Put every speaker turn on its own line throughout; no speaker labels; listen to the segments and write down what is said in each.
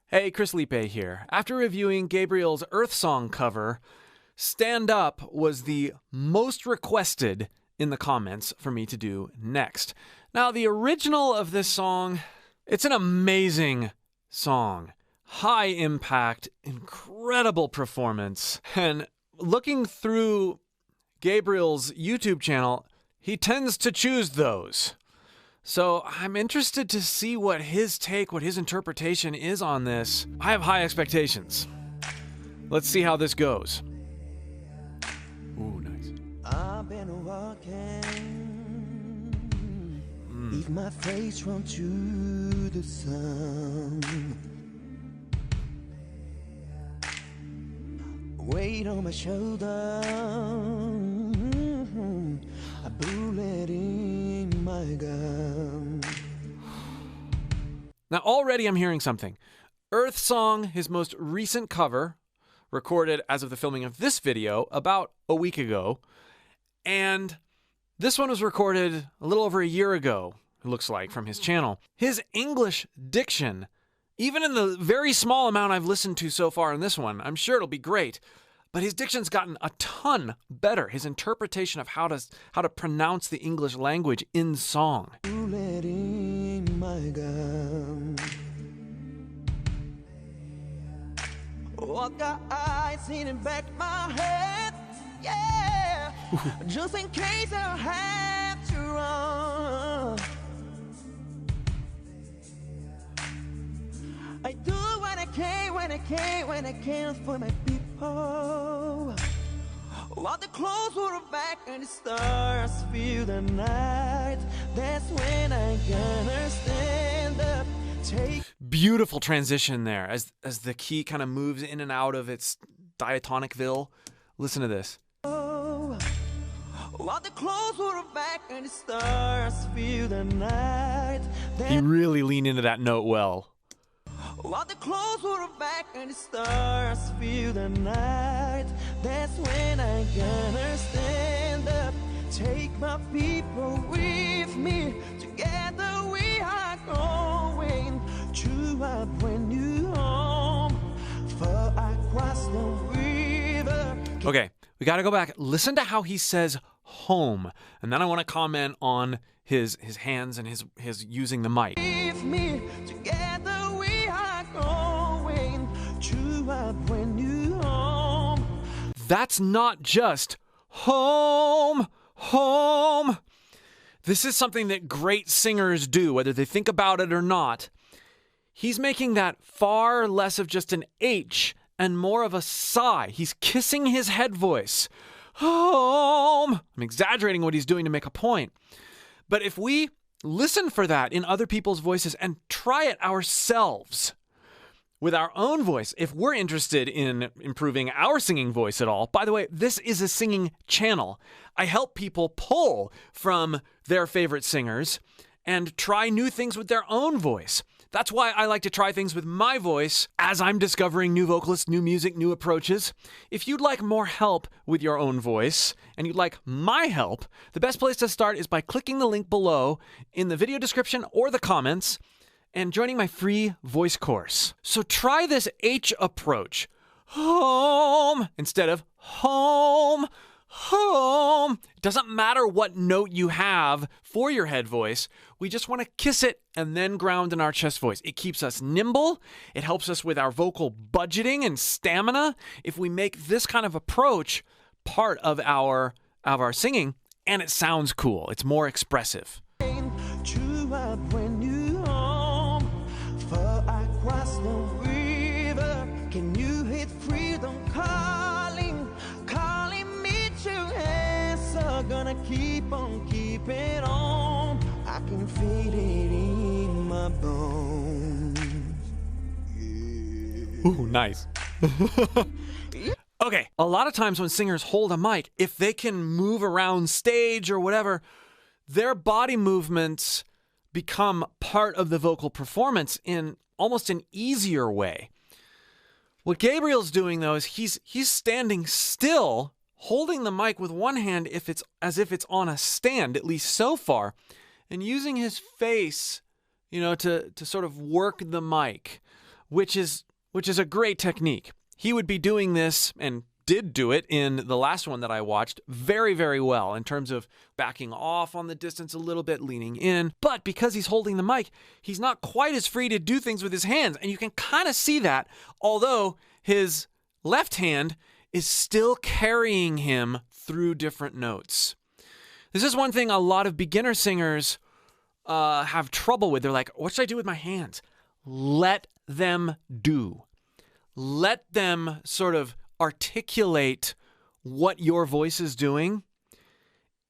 Hey, Chris Liepe here. After reviewing Gabriel's Earth Song cover, Stand Up was the most requested in the comments for me to do next. Now, the original of this song, it's an amazing song. High impact, incredible performance. And looking through Gabriel's YouTube channel, he tends to choose those. So I'm interested to see what his take, what his interpretation is on this. I have high expectations. Let's see how this goes. Ooh, nice.
I've been walking, leave my face run to the sun. Weight on my shoulder, a bullet in my gun.
Now already I'm hearing something. Earth Song, his most recent cover, recorded as of the filming of this video about a week ago. And this one was recorded a little over a year ago, it looks like, from his channel. His English diction, even in the very small amount I've listened to so far in this one, I'm sure it'll be great. But his diction's gotten a ton better. His interpretation of how to pronounce the English language in song.
Bullet in my gun. Oh, I got eyes in the back of my head, yeah. Just in case I have to run. I do what I can, when I can for my people. While the clouds roll back and the stars fill the night, that's when I gonna stand up.
Beautiful transition there as the key kind of moves in and out of its diatonicville. Listen to this.
While the clouds roll back and the stars fill the night.
He really leaned into that note well.
While the clouds roll back and the stars fill the night, that's when I gonna stand up. Take my people with me. Together we are going to a brand new home. For I cross the river.
Okay, we got to go back. Listen to how he says home. And then I want to comment on his hands and his using the mic.
With me. Together we are going to a brand new home.
That's not just home, home. This is something that great singers do, whether they think about it or not. He's making that far less of just an H and more of a sigh. He's kissing his head voice. Home. I'm exaggerating what he's doing to make a point. But if we listen for that in other people's voices and try it ourselves with our own voice, if we're interested in improving our singing voice at all. By the way, this is a singing channel. I help people pull from their favorite singers and try new things with their own voice. That's why I like to try things with my voice as I'm discovering new vocalists, new music, new approaches. If you'd like more help with your own voice and you'd like my help, the best place to start is by clicking the link below in the video description or the comments and joining my free voice course. So try this H approach. Home instead of home, home. It doesn't matter what note you have for your head voice. We just want to kiss it and then ground in our chest voice. It keeps us nimble. It helps us with our vocal budgeting and stamina. If we make this kind of approach part of our singing, and it sounds cool. It's more expressive.
To a brand new home, for I cross the river. Can you hit freedom calling, calling me to answer? Gonna keep on keeping on. I can feel it in my bones. Yeah.
Ooh, nice. Okay, a lot of times when singers hold a mic, if they can move around stage or whatever, their body movements become part of the vocal performance in almost an easier way. What Gabriel's doing, though, is he's standing still, holding the mic with one hand as if it's on a stand, at least so far, and using his face, to sort of work the mic which is a great technique. He would be doing this and did do it in the last one that I watched very, very well in terms of backing off on the distance a little bit, leaning in. But because he's holding the mic, he's not quite as free to do things with his hands. And you can kind of see that, although his left hand is still carrying him through different notes. This is one thing a lot of beginner singers have trouble with. They're like, what should I do with my hands? Let them do. Let them sort of articulate what your voice is doing.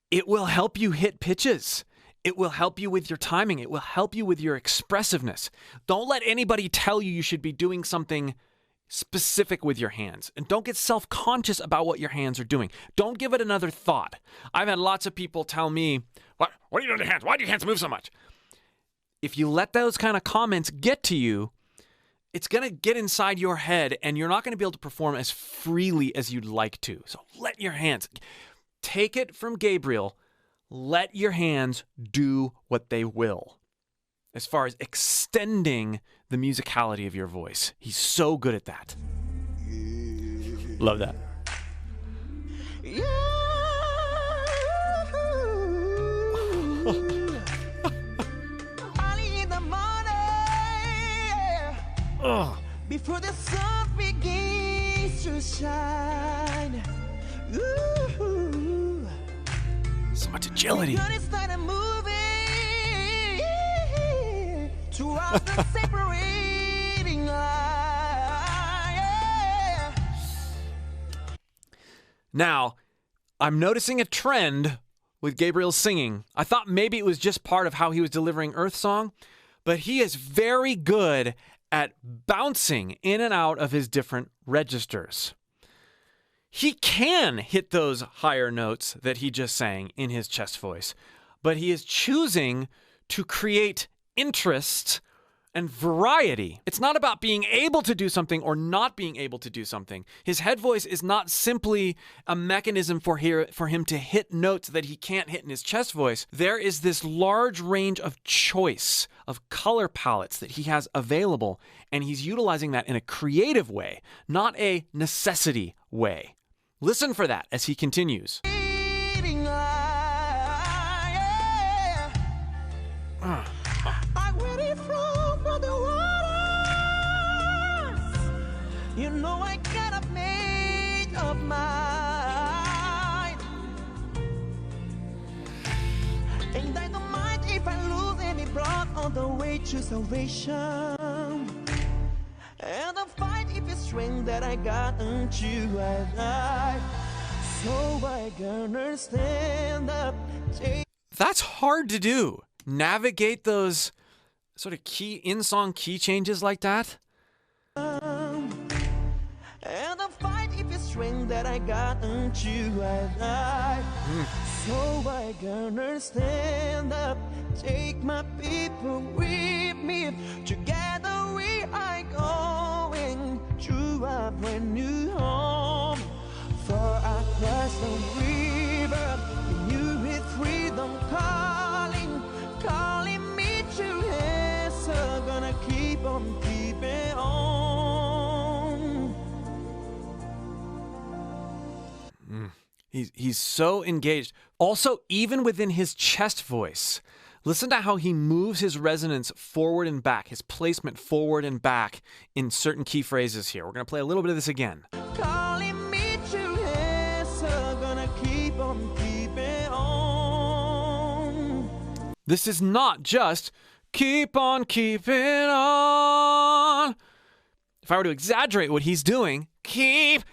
It will help you hit pitches. It will help you with your timing. It will help you with your expressiveness. Don't let anybody tell you should be doing something specific with your hands. And don't get self-conscious about what your hands are doing. Don't give it another thought. I've had lots of people tell me, what are you doing with your hands? Why do your hands move so much? If you let those kind of comments get to you, it's going to get inside your head and you're not going to be able to perform as freely as you'd like to. So let your hands, take it from Gabriel, let your hands do what they will as far as extending the musicality of your voice. He's so good at that. Love that.
Before the sun begins to shine,
So much agility.
started moving towards the separating line.
Now, I'm noticing a trend with Gabriel's singing. I thought maybe it was just part of how he was delivering Earth Song, but he is very good at bouncing in and out of his different registers. He can hit those higher notes that he just sang in his chest voice, but he is choosing to create interest and variety. It's not about being able to do something or not being able to do something. His head voice is not simply a mechanism for him to hit notes that he can't hit in his chest voice. There is this large range of choice of color palettes that he has available, and he's utilizing that in a creative way, not a necessity way. Listen for that as he continues.
You know I gotta make up mine, and I don't mind if I lose any blood on the way to salvation, and I'll fight if it's strength that I got until I die. So I gonna stand up.
That's hard to do. Navigate those sort of in-song key changes like that.
And I'll fight if it's strength that I got until I die. So I gonna stand up, take my people with me. Together we are going to a brand new home. For I crossed the river, and you with freedom calling, calling me to answer. Gonna keep on keeping on.
He's so engaged. Also, even within his chest voice, listen to how he moves his resonance forward and back, his placement forward and back in certain key phrases here. We're going to play a little bit of this again.
Calling me to answer, gonna keep on keeping on.
This is not just keep on keeping on. If I were to exaggerate what he's doing, keep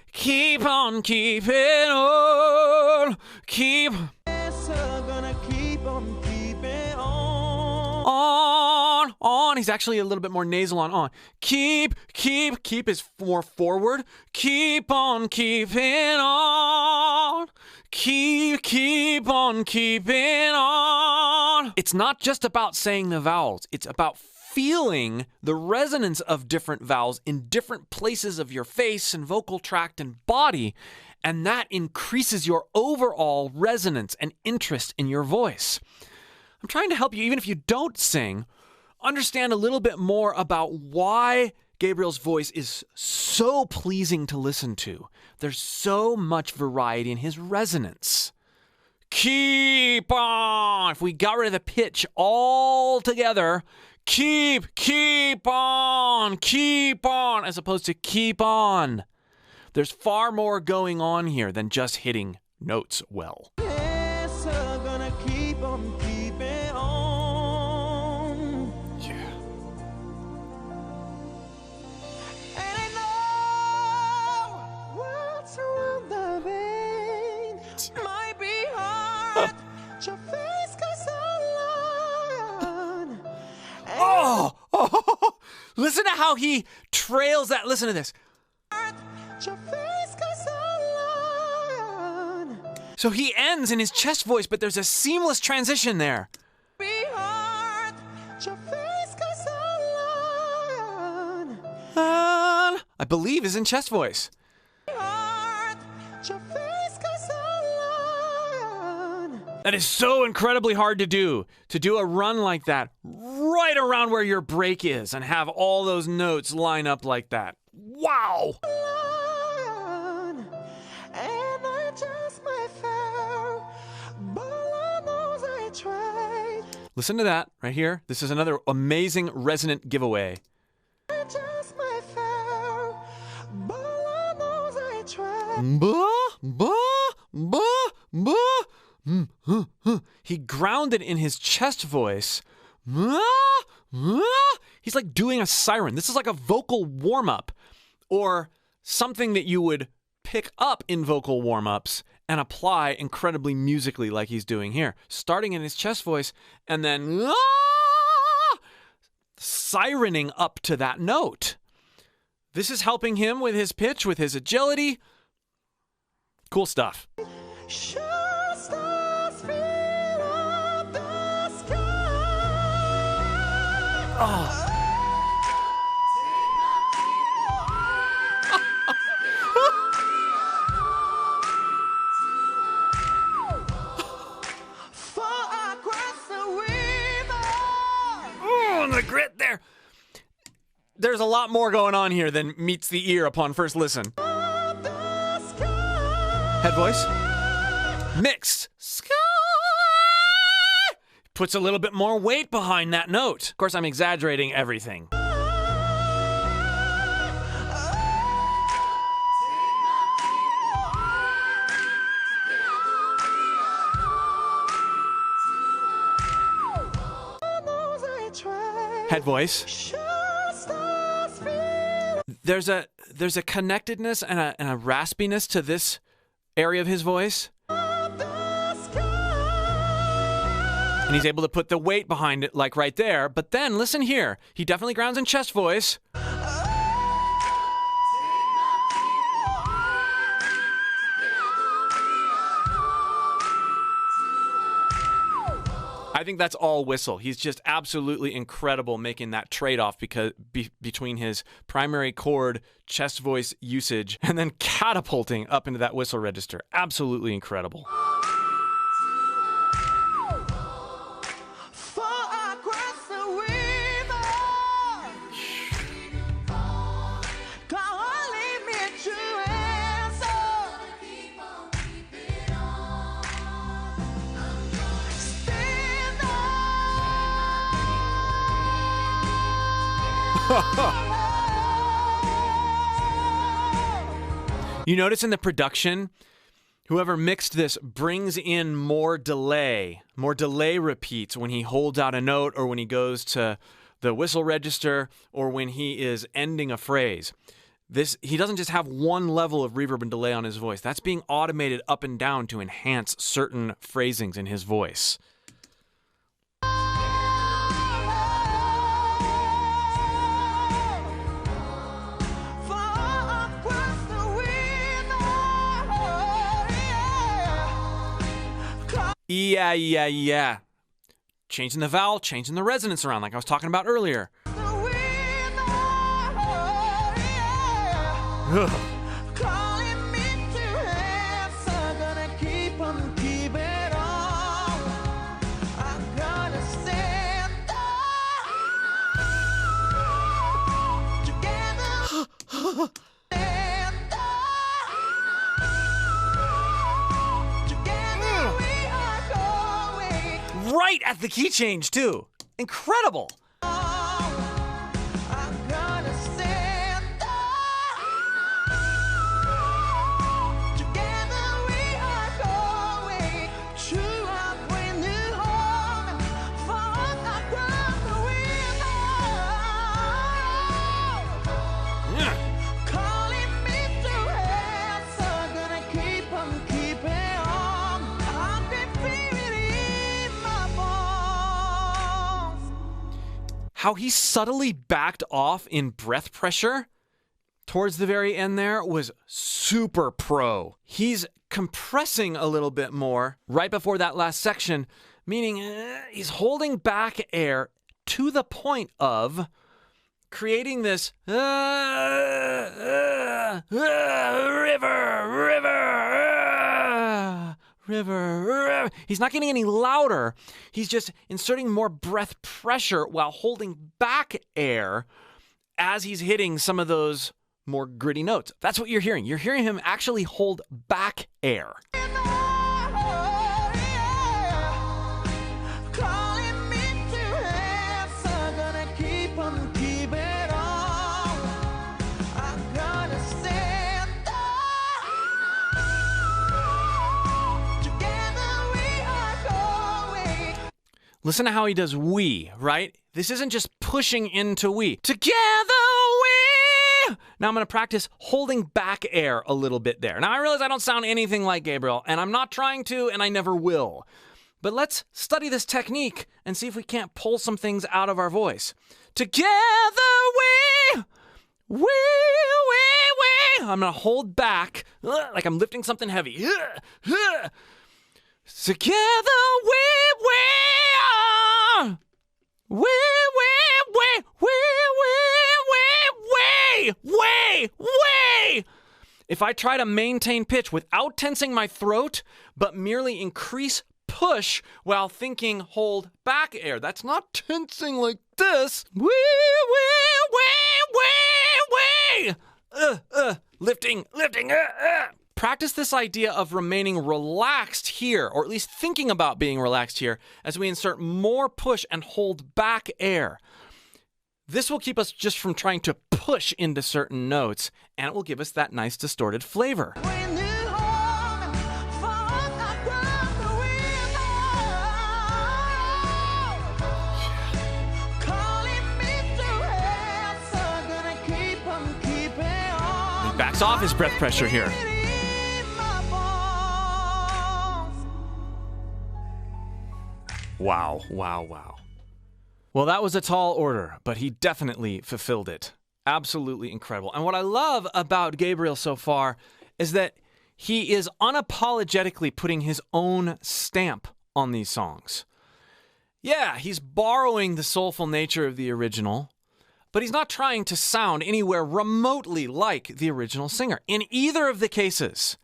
on keeping on,
Gonna keep on keeping on.
on. He's actually a little bit more nasal on. Keep is more forward. Keep on keeping on. Keep on keeping on. It's not just about saying the vowels. It's about feeling the resonance of different vowels in different places of your face and vocal tract and body, and that increases your overall resonance and interest in your voice. I'm trying to help you, even if you don't sing, understand a little bit more about why Gabriel's voice is so pleasing to listen to. There's so much variety in his resonance. Keep on. If we got rid of the pitch altogether, keep on, as opposed to keep on. There's far more going on here than just hitting notes well.
Yes, I'm gonna keep on keeping on.
Yeah.
And I know what's around the vein might be hard. Your face goes on.
Oh, listen to how he trails that. Listen to this.
Your face goes on.
So he ends in his chest voice, but there's a seamless transition there.
Be hard. Your face goes on.
I believe is in chest voice.
Hard. Your face goes on.
That is so incredibly hard to do a run like that right around where your break is and have all those notes line up like that. Wow.
And I just might fail, but I know I tried.
Listen to that right here. This is another amazing resonant giveaway.
I just might fail, but I know I tried.
He grounded in his chest voice. He's like doing a siren. This is like a vocal warm-up or something that you would pick up in vocal warm-ups and apply incredibly musically like he's doing here. Starting in his chest voice and then sirening up to that note. This is helping him with his pitch, with his agility. Cool stuff.
Sure stars fill up the sky.
Oh.
For across the river.
Oh, the grit there. There's a lot more going on here than meets the ear upon first listen.
The sky.
Head voice. Mixed. Sky. Puts a little bit more weight behind that note. Of course, I'm exaggerating everything. Head voice.
Sure stars fill.
There's a connectedness and a raspiness to this area of his voice. And he's able to put the weight behind it, like right there. But then, listen here. He definitely grounds in chest voice. I think that's all whistle. He's just absolutely incredible making that trade-off between his primary chord chest voice usage and then catapulting up into that whistle register. Absolutely incredible.
For across the river. Can't leave me a true answer. Stand
You notice in the production, whoever mixed this brings in more delay repeats when he holds out a note or when he goes to the whistle register or when he is ending a phrase. He doesn't just have one level of reverb and delay on his voice. That's being automated up and down to enhance certain phrasings in his voice. Yeah. Changing the vowel, changing the resonance around like I was talking about earlier. Ugh.
Calling me to answer, gonna keep on keeping on. I'm gonna stand up together.
Right at the key change, too. Incredible. How he subtly backed off in breath pressure towards the very end there was super pro. He's compressing a little bit more right before that last section, meaning he's holding back air to the point of creating this river. He's not getting any louder. He's just inserting more breath pressure while holding back air as he's hitting some of those more gritty notes. That's what you're hearing. You're hearing him actually hold back air. Listen to how he does we, right? This isn't just pushing into we. Together we! Now I'm going to practice holding back air a little bit there. Now I realize I don't sound anything like Gabriel, and I'm not trying to, and I never will. But let's study this technique and see if we can't pull some things out of our voice. Together we! I'm going to hold back like I'm lifting something heavy. Together we are. If I try to maintain pitch without tensing my throat, but merely increase push while thinking hold back air, that's not tensing like this. Lifting. Practice this idea of remaining relaxed here, or at least thinking about being relaxed here, as we insert more push and hold back air. This will keep us just from trying to push into certain notes, and it will give us that nice distorted flavor. He backs off his breath pressure here. Wow. Well, that was a tall order, but he definitely fulfilled it. Absolutely incredible. And what I love about Gabriel so far is that he is unapologetically putting his own stamp on these songs. Yeah, he's borrowing the soulful nature of the original, but he's not trying to sound anywhere remotely like the original singer. In either of the cases,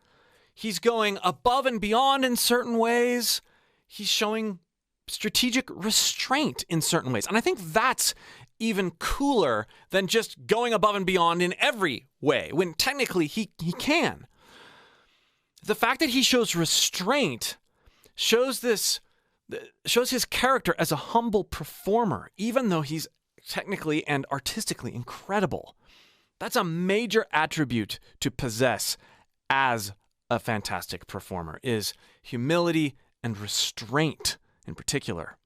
he's going above and beyond in certain ways. He's showing strategic restraint in certain ways. And I think that's even cooler than just going above and beyond in every way, when technically he can. The fact that he shows restraint shows his character as a humble performer, even though he's technically and artistically incredible. That's a major attribute to possess as a fantastic performer, is humility and restraint in particular.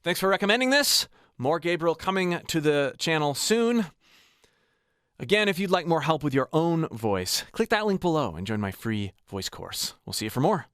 Thanks for recommending this. More Gabriel coming to the channel soon. Again, if you'd like more help with your own voice, click that link below and join my free voice course. We'll see you for more.